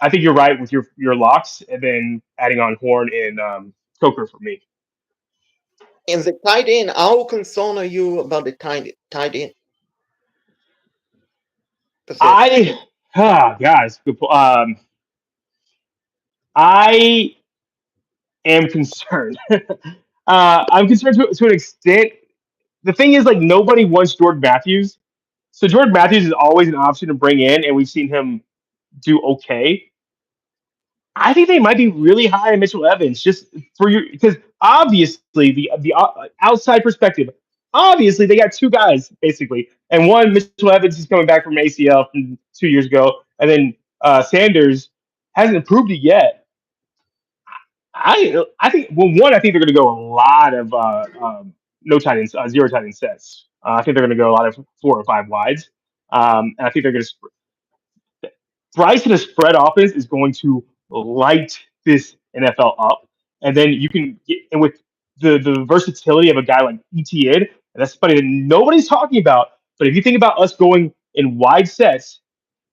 I think you're right with your locks, and then adding on Horn and Coker for me. In the tight end, how concerned are you about the tight end position? Guys, I am concerned. I'm concerned to an extent. The thing is, like, nobody wants Jordan Matthews, so Jordan Matthews is always an option to bring in, and we've seen him do okay. I think they might be really high on Mitchell Evans, just for your, because obviously the outside perspective, obviously they got two guys basically, and one, Mitchell Evans, is coming back from ACL from 2 years ago, and then Sanders hasn't improved it yet. I think, well, one, I think they're going to go a lot of no tight ends, zero tight end sets. I think they're going to go a lot of 4 or 5 wides, and I think they're going to, Bryce in a spread offense is going to light this NFL up. And then you can get, and with the versatility of a guy like ETN, and that's somebody that nobody's talking about. But if you think about us going in wide sets,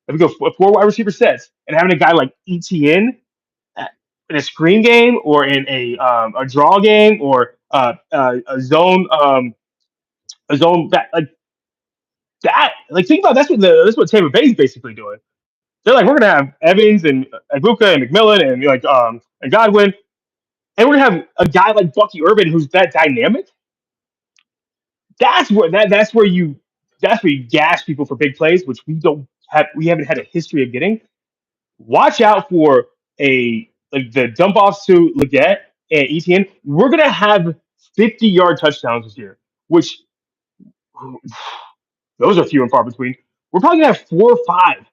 if we go 4 wide receiver sets and having a guy like ETN in a screen game or in a draw game or a zone back, like that, like, think about, that's what Tampa Bay's basically doing. They're like, we're gonna have Evans and Ibuka and McMillan and and Godwin, and we're gonna have a guy like Bucky Urban who's that dynamic. That's where you gas people for big plays, which we haven't had a history of getting. Watch out for a like the dump offs to Leggett and ETN. We're gonna have 50-yard touchdowns this year, which those are few and far between. We're probably gonna have 4 or 5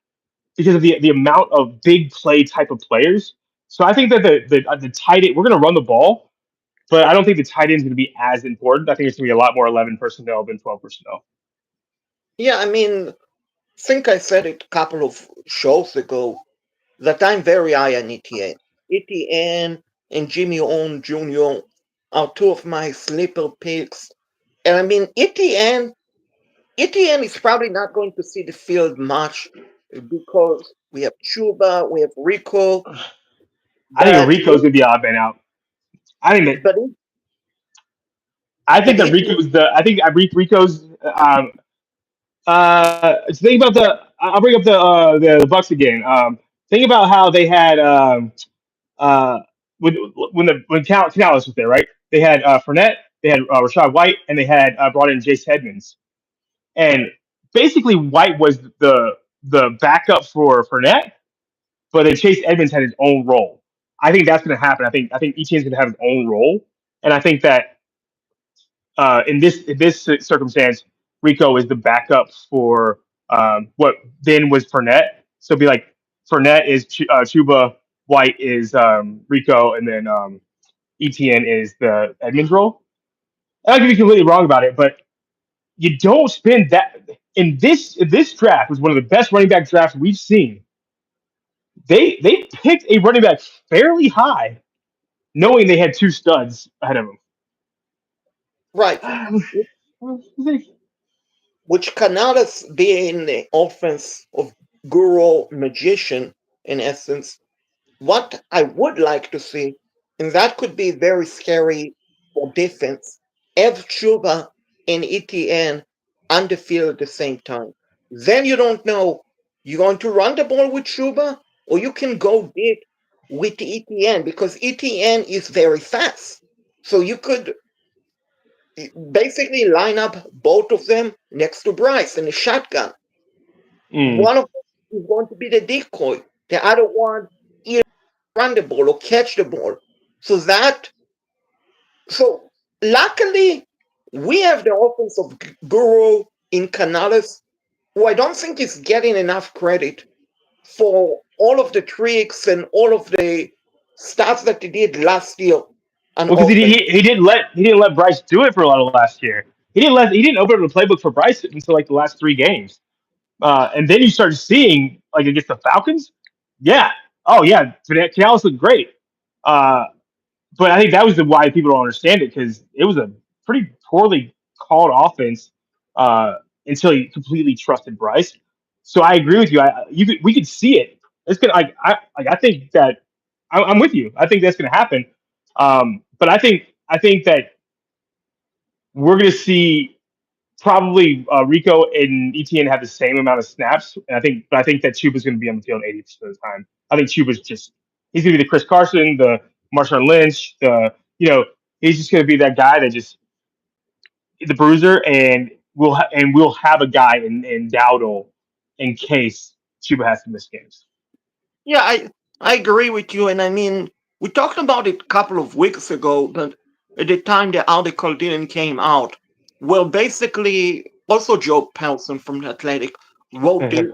because of the amount of big play type of players. So I think that the tight end, we're going to run the ball, but I don't think the tight end is going to be as important. I think it's going to be a lot more 11 personnel than 12 personnel. Yeah, I mean, think I said it a couple of shows ago that I'm very high on ETN. ETN and Jimmy Owen Jr. are two of my sleeper picks. And I mean, ETN is probably not going to see the field much because we have Chuba, we have Rico, I think but Rico's going to be odd man out. I think that but I but think that it Rico's the I think Rico's think about I'll bring up the Bucks again. Think about how they had uh, when Canales was there, right? They had Fournette, they had Rashad White, and they had brought in Jace Edmonds. And basically, White was the backup for Fournette, but then Chase Edmonds had his own role. I think that's going to happen. I think Etienne's going to have his own role, and I think that in this circumstance, Rico is the backup for what then was Fournette. So it'd be like Fournette is Chuba, White is Rico, and then Etienne is the Edmonds role. I could be completely wrong about it, but you don't spend that in this draft was one of the best running back drafts we've seen. They picked a running back fairly high, knowing they had 2 studs ahead of right. them. Which Canales being the offense of guru magician in essence, what I would like to see, and that could be very scary for defense, have Chuba and ETN on the field at the same time. Then you don't know you're going to run the ball with Chuba or you can go big with ETN because ETN is very fast. So you could basically line up both of them next to Bryce in a shotgun. Mm. One of them is going to be the decoy. The other one either run the ball or catch the ball. So that so luckily we have the offense of Guru in Canales, who I don't think is getting enough credit for all of the tricks and all of the stuff that he did last year on Well, because offense. he didn't let Bryce do it for a lot of last year. He didn't open up the playbook for Bryce until like the last three games. And then you start seeing like against the Falcons, yeah, oh yeah, Canales looked great. Uh, but I think that was the why people don't understand it because it was a pretty poorly called offense uh, until he completely trusted Bryce. So I agree with you. We could see it. It's gonna I think that I'm with you. I think that's gonna happen. But I think that we're gonna see probably Rico and ETN have the same amount of snaps, and I think that Chuba's going to be on the field 80% of the time. I think Chuba's just he's going to be the Chris Carson, the Marshawn Lynch, the he's just going to be that guy that just the bruiser, and we'll have a guy in Dowdle in case Chuba has to miss games. Yeah, I agree with you, and I mean we talked about it a couple of weeks ago, but at the time the article didn't came out. Well, basically, also Joe Pelson from the Athletic wrote this.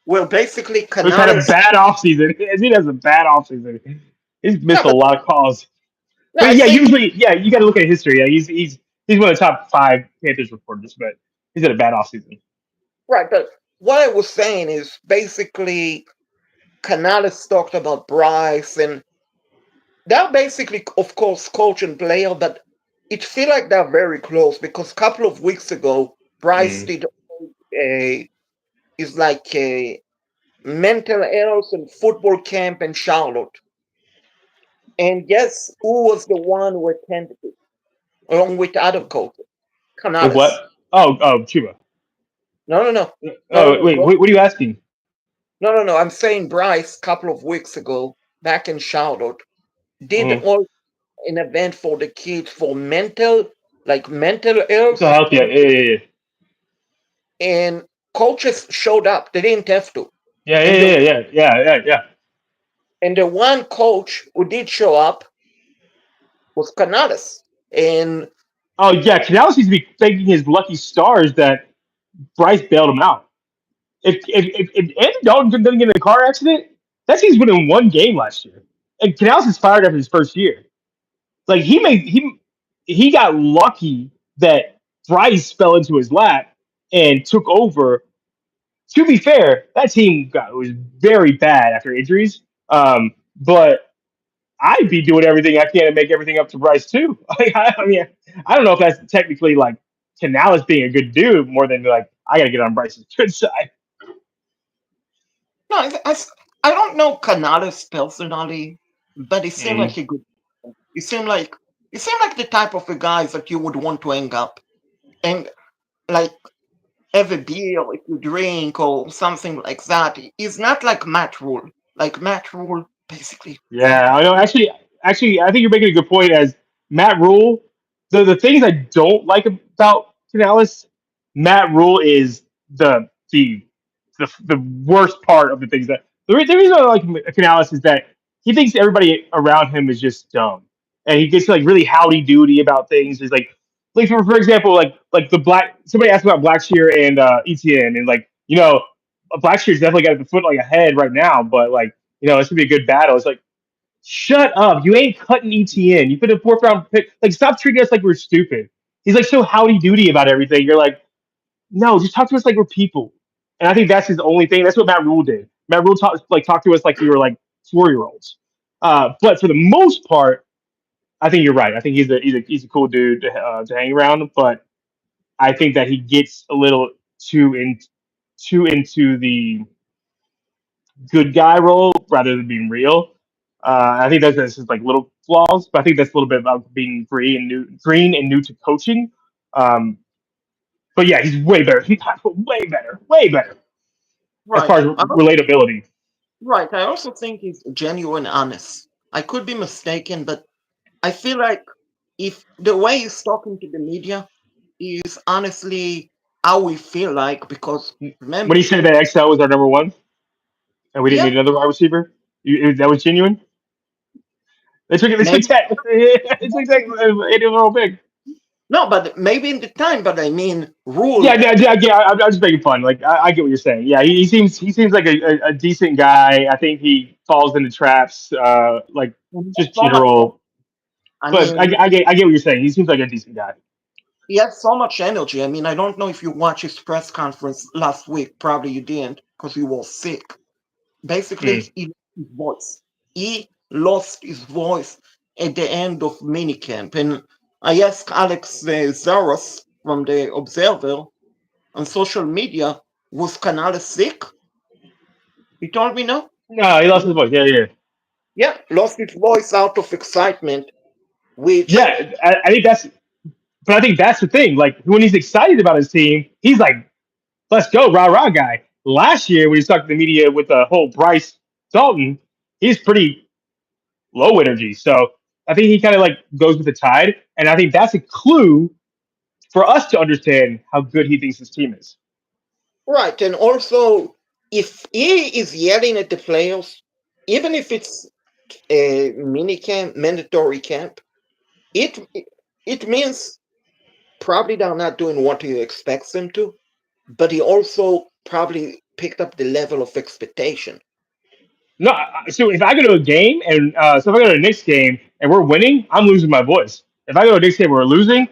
Well, basically, He's had a Canales. bad offseason. He has a bad offseason. He's Yeah, missed a but lot of calls. yeah, But I yeah, think usually, yeah, you got to look at history. Yeah, he's one of the top five Panthers reporters, but he's had a bad offseason. right. But what I was saying is basically Canales talked about Bryce, and they're basically, of course, coach and player, but it feel like they're very close because a couple of weeks ago, Bryce Mm. did a is like a mental health and football camp in Charlotte. And guess who was the one who attended it, along with other coaches? With Canales. what? Chuba. No, no, no, no, no, Oh, no, wait, no, what are you asking? no, no, no. I'm saying Bryce, a couple of weeks ago, back in Charlotte, did Mm-hmm. all an event for the kids for mental So health, healthy. Yeah, yeah, and coaches showed up. They didn't have to. yeah, And yeah, the yeah, yeah, yeah, yeah, yeah, yeah. and the one coach who did show up was Canales. And Oh yeah, Canales seems to be thanking his lucky stars that Bryce bailed him out. If Andy Dalton didn't get in a car accident, that team's winning one game last year. And Canales is fired after his first year. Like he got lucky that Bryce fell into his lap and took over. To be fair, that team was very bad after injuries. But I'd be doing everything I can to make everything up to Bryce too. Like, I mean, I don't know if that's technically like Canales being a good dude more than like I got to get on Bryce's good side. no, I don't know Canales personally, but he seemed Mm. like a good. He seemed like he seemed like the type of a guy that you would want to hang up and like have a beer if you drink or something like that. He's not like Matt Rule. Like Matt Rule, basically. Yeah, I know. I think you're making a good point. As Matt Rule, the things I don't like about Canales, Matt Rule is the worst part of the things that the reason I like Canales is that he thinks everybody around him is just dumb, and he gets like really howdy doody about things. He's like for example, like the black somebody asked about Blackshear and ETN, and like Blackshear's definitely got the foot like ahead right now, but like it's gonna be a good battle. It's like shut up. You ain't cutting ETN. You put a fourth round pick. Like, stop treating us like we're stupid. He's like so howdy doody about everything. You're like, no, just talk to us like we're people. And I think that's his only thing. That's what Matt Rule did. Matt Rule talked to us like we were like 4 year olds. But for the most part, I think you're right. I think he's a cool dude to hang around. But I think that he gets a little too in too into the good guy role rather than being real. I think that's just like little flaws, but I think that's a little bit about being green and new to coaching. Um, but yeah, he's way better. He's way better as Right. far as relatability. Right. I also think he's genuine honest. I could be mistaken, but I feel like if the way he's talking to the media is honestly how we feel like, because When remember, he said that XL was our number one and we didn't yeah, need another wide receiver, that was genuine. They took maybe that. They took that. It was all big. No, but maybe in the time. But I mean, Yeah, rule. yeah. I'm just making fun. Like I get what you're saying. Yeah, he seems like a decent guy. I think he falls into traps, like And just so much. general. I But mean, I get what you're saying. He seems like a decent guy. he has so much energy. I mean, I don't know if you watched his press conference last week. Probably you didn't because he was sick. Basically, Mm. he lost his voice. He lost his voice at the end of minicamp. And I asked Alex Zaros from the Observer on social media, was Canales sick? He told me no. No, he lost his voice. Yeah, yeah, Yeah, lost his voice out of excitement, which, yeah. I think that's. But I think that's the thing. Like when he's excited about his team, he's like, "Let's go, rah rah, guy." Last year when he stuck to the media with the whole Bryce Dalton, he's pretty low energy. So I think he kind of like goes with the tide, and I think that's a clue for us to understand how good he thinks his team is. right. And also, if he is yelling at the players, even if it's a mini camp, mandatory camp, it it means probably they're not doing what he expects them to, but he also probably picked up the level of expectation. No, so if I go to a game and so if I go to a Knicks game and we're winning, I'm losing my voice. If I go to a Knicks game where we're losing,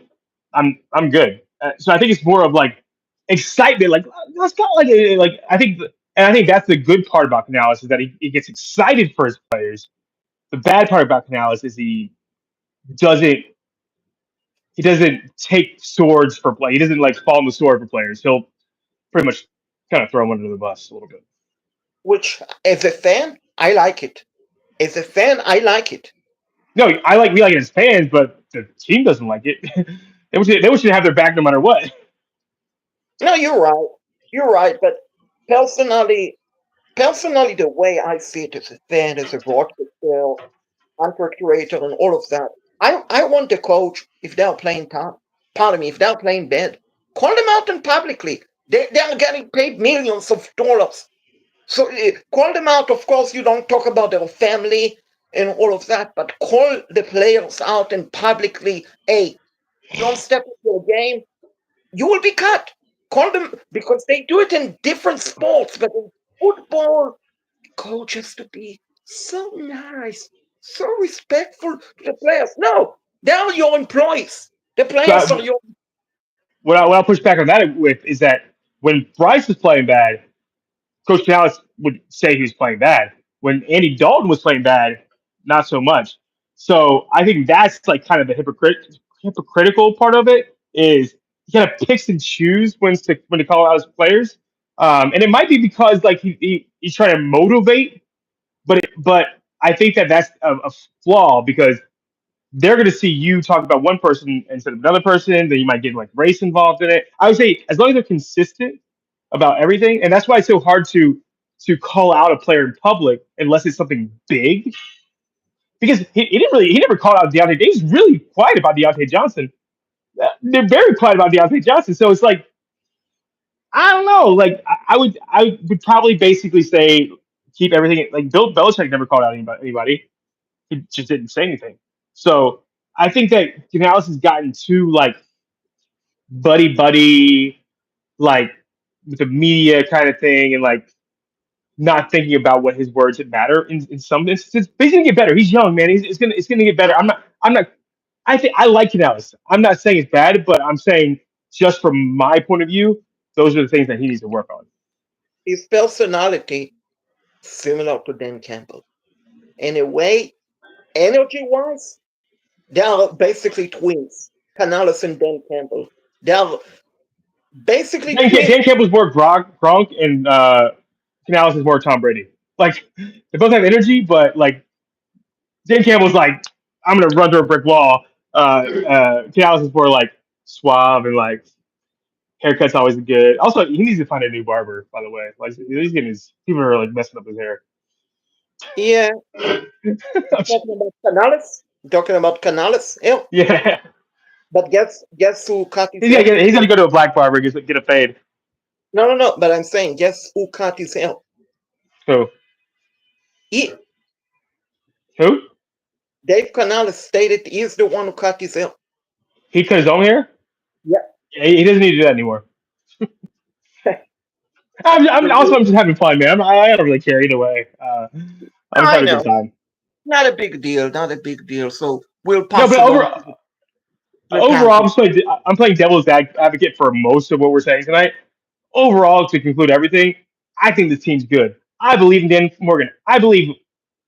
I'm good. So I think it's more of like excitement, like let's go, like I think, and I think that's the good part about Canales is that he gets excited for his players. The bad part about Canales is doesn't he doesn't take swords for play. He doesn't like fall on the sword for players. He'll pretty much kind of throw them under the bus a little bit. Which, as a fan, I like it. As a fan, I like it. No, we like it as fans, but the team doesn't like it. They wish to have their back no matter what. No, you're right. You're right. But personally, personally, the way I see it as a fan, as a broadcaster, content creator, and all of that, I want the coach, if they're playing top, pardon me, if they're playing bad, call them out and publicly. They are getting paid millions of dollars. So call them out. Of course, you don't talk about their family and all of that, but call the players out and publicly, hey, you don't step up your game, you will be cut. Call them because they do it in different sports, but in football, coach has to be so nice, so respectful to the players. No, they're your employees. The So players are your. what I'll push back on that with is that when Bryce was playing bad, Coach Canales would say he was playing bad. When Andy Dalton was playing bad, not so much. So I think that's like kind of the hypocritical part of it is he kind of picks and choose when to call out his players. And it might be because like he's trying to motivate, but I think that that's a flaw because they're going to see you talk about one person instead of another person. Then you might get like race involved in it. I would say as long as they're consistent about everything, and that's why it's so hard to call out a player in public unless it's something big. Because he never called out Deontay. He's really quiet about Deontay Johnson. They're very quiet about Deontay Johnson. So it's like I don't know. Like I would probably basically say keep everything like Bill Belichick never called out anybody. He just didn't say anything. So I think that Canales has gotten too like buddy buddy, like with the media kind of thing, and like not thinking about what his words that matter in some instances. But he's gonna get better. He's young, man. It's gonna get better. I'm not. I think I like Canales. I'm not saying it's bad, but I'm saying just from my point of view, those are the things that he needs to work on. His personality similar to Dan Campbell. In a way, energy wise, they are basically twins. Canales and Dan Campbell. They are basically twins. Dan Campbell's more Gronk, and Canales is more Tom Brady. Like they both have energy, but like Dan Campbell's like, I'm gonna run through a brick wall. Canales is more like suave and like haircut's always good. Also, he needs to find a new barber. By the way, like he's getting his people are like messing up his hair. Yeah, talking about Canales. Talking about Canales. Yeah, Yeah, but guess who cut his hair? he's gonna go to a black barber get a fade. No, no, no. But I'm saying, guess who cut his hair? Who? He, Who? Dave Canales stated he is the one who cut his hair. He cut his own hair. Yeah. Yeah, he doesn't need to do that anymore. I'm just having fun, man. I don't really care either way. I'm just I having a good know. time. Not a big deal. Not a big deal. So we'll No, but pass it on to the overall, Panthers. I'm playing devil's advocate for most of what we're saying tonight. Overall, to conclude everything, I think this team's good. I believe in Dan Morgan. I believe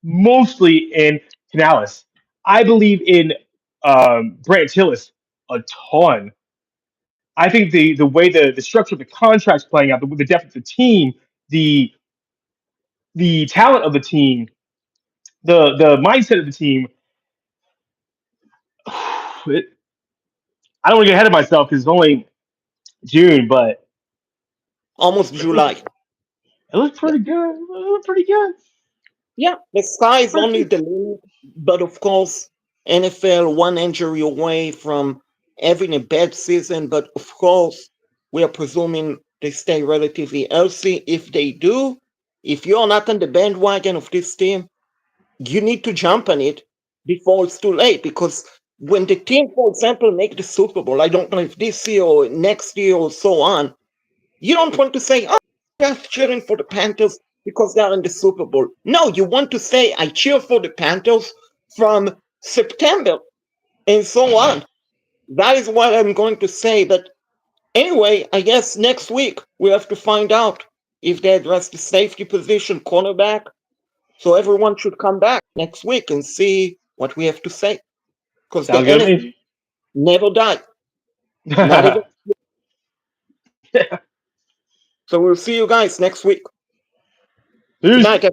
mostly in Canales. I believe in Brant Tillis a ton. I think the way the structure of the contract's playing out, the depth of the team, the talent of the team, the mindset of the team. It, I don't want to get ahead of myself because it's only June, but Almost it looks July. Yeah. pretty good. It looked pretty good. Yeah. The sky is only the limit. But of course, NFL one injury away from having a bad season. But of course, we are presuming they stay relatively healthy. If they do, if you're not on the bandwagon of this team, you need to jump on it before it's too late. Because when the team, for example, make the Super Bowl, I don't know if this year or next year or so on, you don't want to say, oh, just cheering for the Panthers because they're in the Super Bowl. No, you want to say, I cheer for the Panthers from September and so on. That is what I'm going to say. But anyway, I guess next week we have to find out if they address the safety position, cornerback. So everyone should come back next week and see what we have to say. Because the Sounds good to NFL me. never died. Not even. So we'll see you guys next week. Good Peace. night.